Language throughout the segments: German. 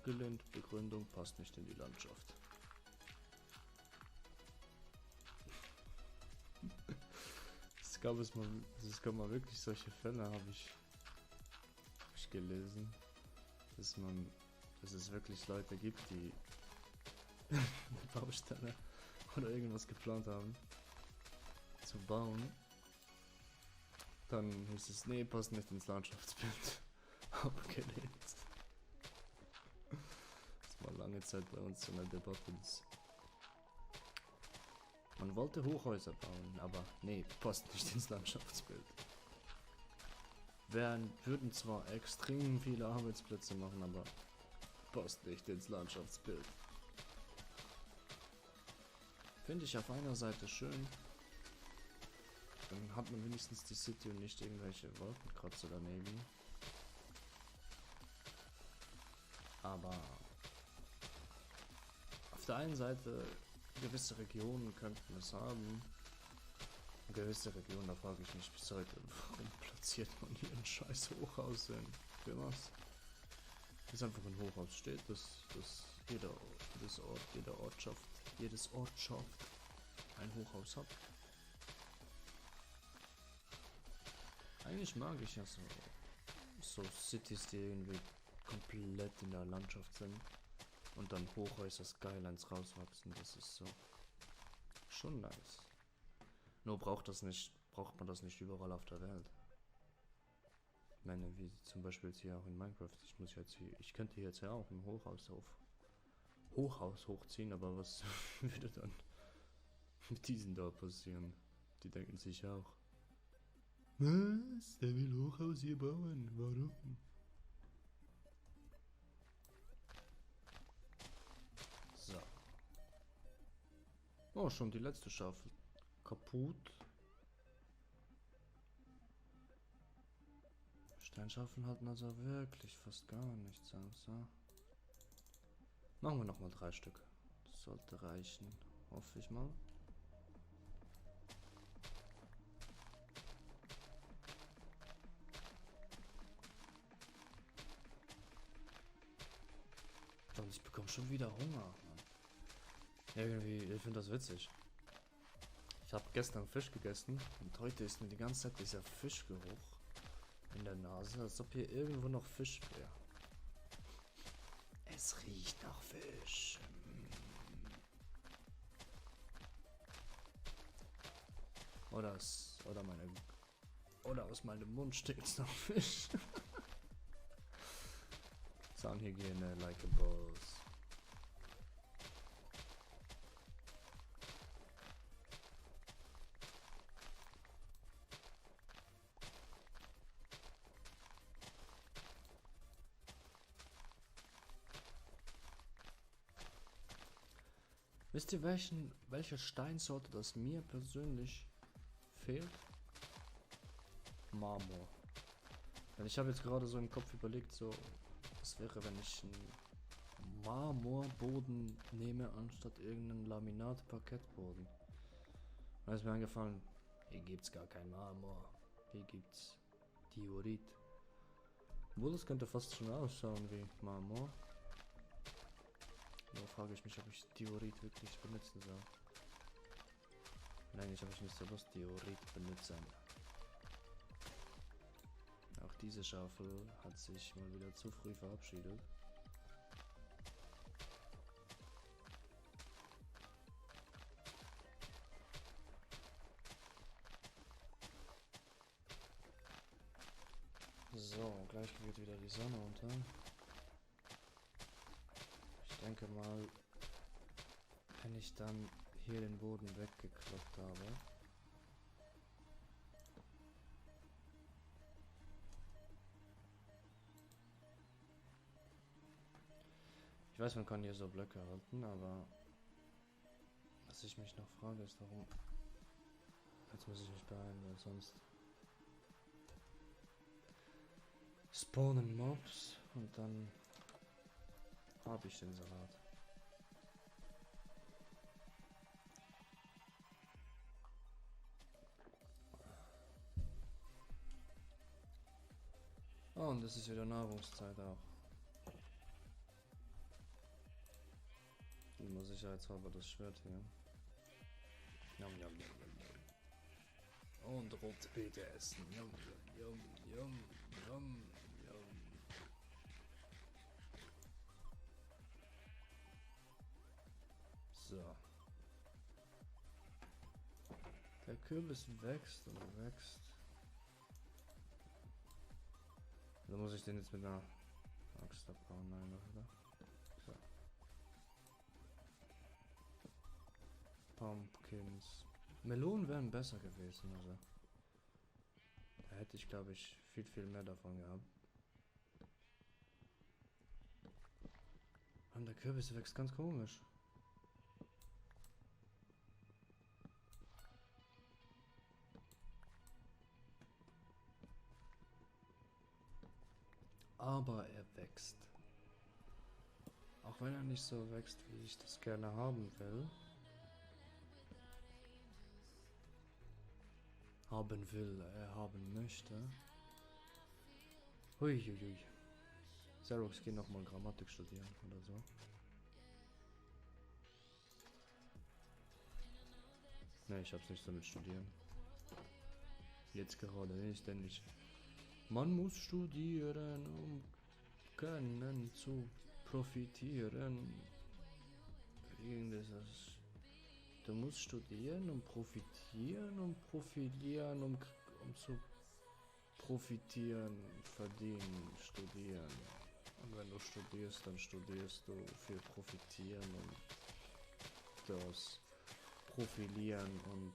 Abgelehnt. Begründung passt nicht in die Landschaft. Es gab mal wirklich solche Fälle, habe ich gelesen, dass es wirklich Leute gibt, die eine Baustelle oder irgendwas geplant haben zu bauen. Dann hieß es, nee, passt nicht ins Landschaftsbild. Abgelehnt. Das war lange Zeit bei uns so eine Debatte. Man wollte Hochhäuser bauen, aber nee, passt nicht ins Landschaftsbild. Würden zwar extrem viele Arbeitsplätze machen, aber passt nicht ins Landschaftsbild. Finde ich auf einer Seite schön. Dann hat man wenigstens die City und nicht irgendwelche Wolkenkratzer daneben. Aber auf der einen Seite, gewisse Regionen könnten es haben. Gewisse Regionen, da frage ich mich bis heute, warum platziert man hier ein scheiß Hochhaus hin? Für was? Dass einfach ein Hochhaus steht, dass jedes Ortschaft ein Hochhaus hat. Eigentlich mag ich ja so Cities, die irgendwie komplett in der Landschaft sind und dann Hochhäuser, Skylines rauswachsen. Das ist so schon nice. Nur braucht man das nicht überall auf der Welt. Ich meine, wie zum Beispiel jetzt hier auch in Minecraft. Ich könnte hier jetzt ja auch ein Hochhaus hochziehen, aber was würde dann mit diesen da passieren? Die denken sich auch, was? Der will Hochhaus hier bauen. Warum? So. Oh, schon die letzte Schaufel. Kaputt. Steinschaufeln halten also wirklich fast gar nichts aus. So. Machen wir nochmal 3 Stück. Das sollte reichen. Hoffe ich mal. Und ich bekomme schon wieder Hunger. Mann. Irgendwie, ich finde das witzig. Ich habe gestern Fisch gegessen und heute ist mir die ganze Zeit dieser Fischgeruch in der Nase, als ob hier irgendwo noch Fisch wäre. Es riecht nach Fisch. Oder aus meinem Mund stinkt's nach Fisch. Zahnhygiene like a boss. Wisst ihr, welche Steinsorte das mir persönlich fehlt? Marmor. Denn ich habe jetzt gerade so im Kopf überlegt, so, was wäre, wenn ich einen Marmorboden nehme, anstatt irgendeinen Laminat-Parkettboden. Da ist mir eingefallen, hier gibt's gar kein Marmor. Hier gibt's Diorit. Obwohl, das könnte fast schon ausschauen wie Marmor. Da frage ich mich, ob ich Diorit wirklich benutzen soll. Nein, habe ich nicht so Lust, Diorit benutzen. Auch diese Schaufel hat sich mal wieder zu früh verabschiedet. So, gleich geht wieder die Sonne unter. Ich denke mal, wenn ich dann hier den Boden weggekloppt habe, ich weiß, man kann hier so Blöcke halten, aber was ich mich noch frage ist, warum... Jetzt muss ich mich beeilen, weil sonst spawnen Mobs und dann habe ich den Salat. Oh, und es ist wieder Nahrungszeit auch. sicherheitshalber das Schwert hier. Yum, yum, yum, yum, yum. Und rote Beete essen. Yum, yum, yum, yum, yum. So. Der Kürbis wächst und wächst. Da muss ich den jetzt mit einer Axt abbauen, nein, oder? So. Pumpkins. Melonen wären besser gewesen, also. Da hätte ich, glaube ich, viel mehr davon gehabt. Und der Kürbis wächst ganz komisch. Aber er wächst. Auch wenn er nicht so wächst, wie ich das gerne haben will. Haben möchte. Huiuiui. Xerox geht nochmal Grammatik studieren oder so. Ne, ich hab's nicht so mit studieren. Jetzt gerade nicht, denn ich. Man muss studieren, um können zu profitieren. Irgendwas. Du musst studieren, um profitieren, um profilieren, um zu profitieren, verdienen, studieren. Und wenn du studierst, dann studierst du für profitieren und das profilieren und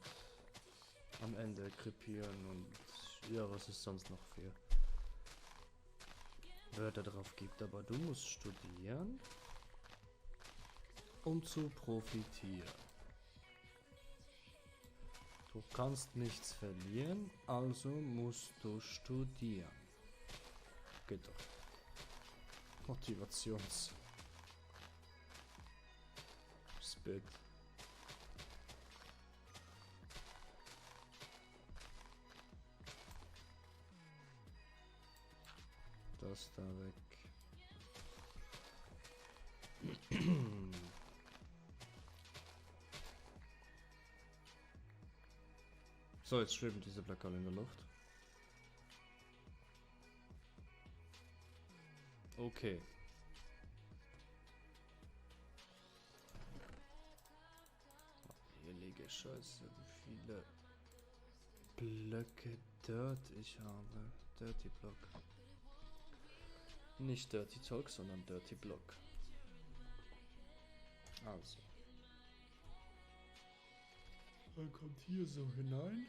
am Ende krepieren und ja, was es sonst noch für Wörter drauf gibt. Aber du musst studieren, um zu profitieren. Du kannst nichts verlieren, also musst du studieren. Geht doch. Motivations. Spit. Das da weg. So, jetzt schweben diese Blöcke in der Luft. Okay. Heilige Scheiße, wie viele Blöcke Dirt ich habe. Dirty Block. Nicht Dirty Talk, sondern Dirty Block. Also. Man kommt hier so hinein.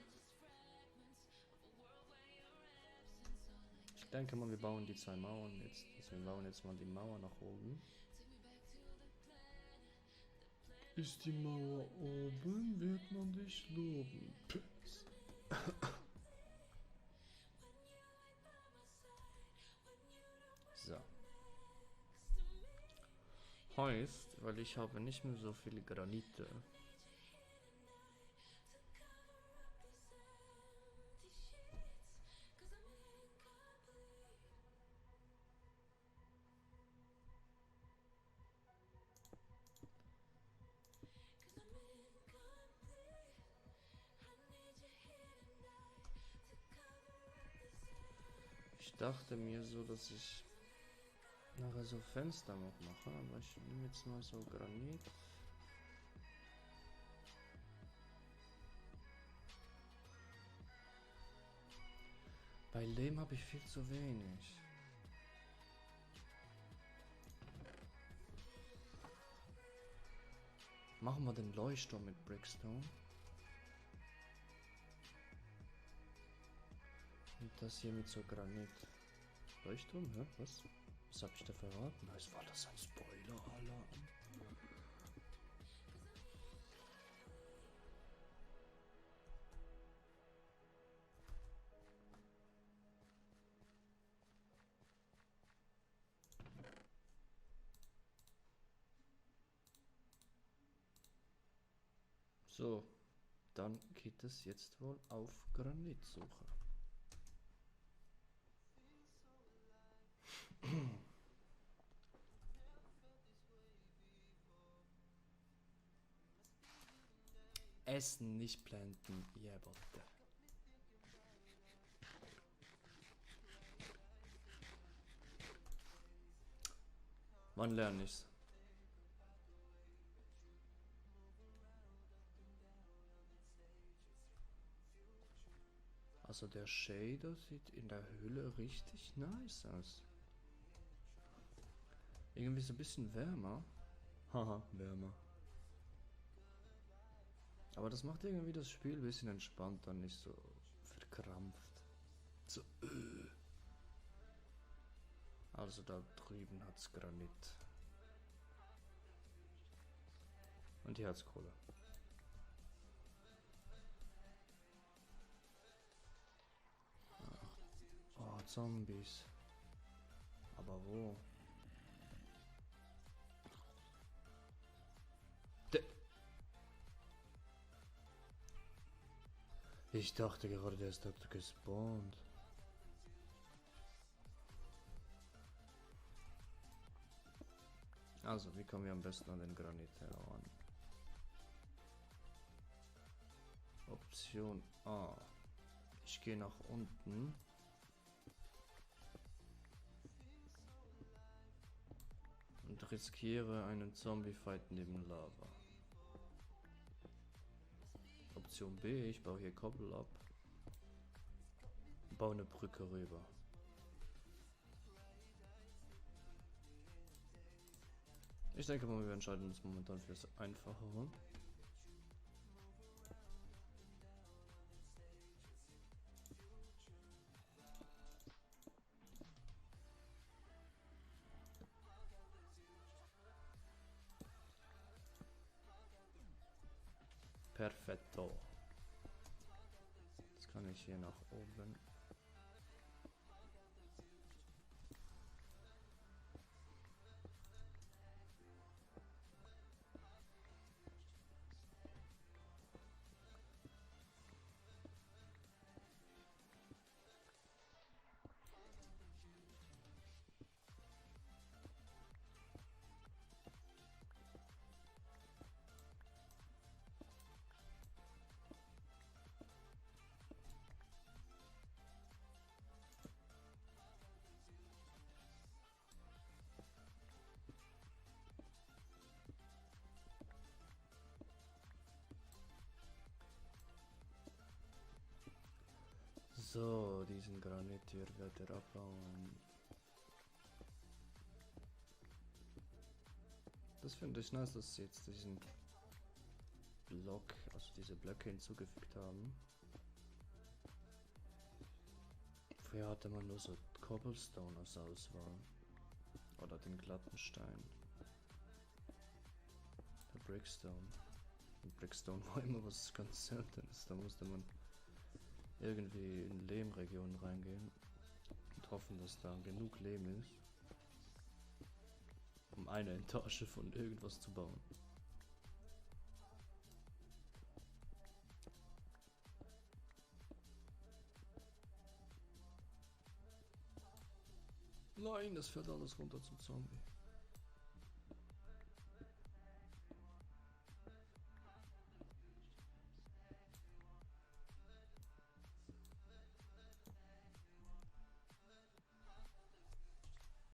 Ich denke mal, wir bauen die zwei Mauern jetzt. Also wir bauen jetzt mal die Mauer nach oben. Ist die Mauer oben, wird man dich loben. Pütz. So. Heißt, weil ich habe nicht mehr so viele Granite. Ich dachte mir so, dass ich nachher so Fenster noch mache, aber ich nehme jetzt mal so Granit. Bei Lehm habe ich viel zu wenig. Machen wir den Leuchtturm mit Brickstone. Und das hier mit so Granit. Leuchtturm? Hä? Was? Was hab ich da verraten? Was war das ein Spoiler-Alarm? So, dann geht es jetzt wohl auf Granitsuche. Essen, nicht planten. Ja, bitte. Wann lerne ich's? Also der Shader sieht in der Hülle richtig nice aus. Irgendwie so ein bisschen wärmer. Haha, wärmer. Aber das macht irgendwie das Spiel ein bisschen entspannter, nicht so verkrampft. So, Also da drüben hat's Granit. Und hier hat's Kohle. Oh, Zombies. Aber wo? Ich dachte gerade, der ist dort gespawnt. Also, wie kommen wir am besten an den Granit heran? Option A. Ich gehe nach unten. Und riskiere einen Zombie-Fight neben Lava. Option B. Ich baue hier Koppel ab. Baue eine Brücke rüber. Ich denke mal, wir entscheiden uns momentan für das Einfachere. Perfetto. Jetzt kann ich hier nach oben. So, diesen Granit hier wird er abbauen. Das finde ich nice, dass sie jetzt diesen Block, also diese Blöcke hinzugefügt haben. Früher hatte man nur so Cobblestone als Auswahl. Oder den glatten Stein. Der Brickstone. Und Brickstone war immer was ganz Seltenes. Da musste man irgendwie in Lehmregionen reingehen und hoffen, dass da genug Lehm ist, um eine Etage von irgendwas zu bauen. Nein, das fällt alles runter zum Zombie.